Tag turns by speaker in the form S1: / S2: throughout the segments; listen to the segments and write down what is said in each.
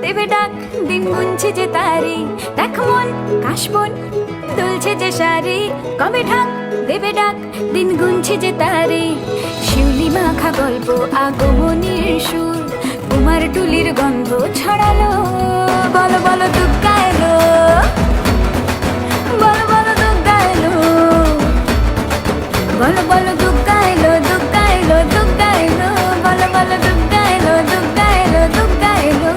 S1: দেবে ডাক দিন গুনছে যে তারি, দেখ মন কাশবন দুলছে যে শাড়ি, কবে ঢাক দেবে ডাক দিন গুনছে যে তারি। শিউলি মাখা গল্প আগমনীর সুর, কুমার টুলির গন্ধ ছড়ালো, বলো বলো দুগ্গা এলো, বলো বলো দুগ্গা এলো, বলো বলো দুগ্গা এলো, দুগ্গা এলো, দুগ্গা এলো, বলো বলো দুগ্গা এলো, দুগ্গা এলো, দুগ্গা এলো।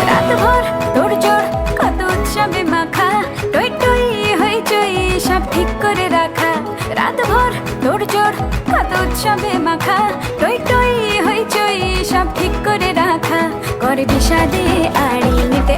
S1: রাতভর তোড়জোড় কত উৎসবে মাখা, টই টই হইচই সব ঠিক করে রাখা। রাতভর তোড়জোড় কত উৎসবে মাখা, টই টই হইচই সব ঠিক করে রাখা। করে বিষাদে আড়ি নিতে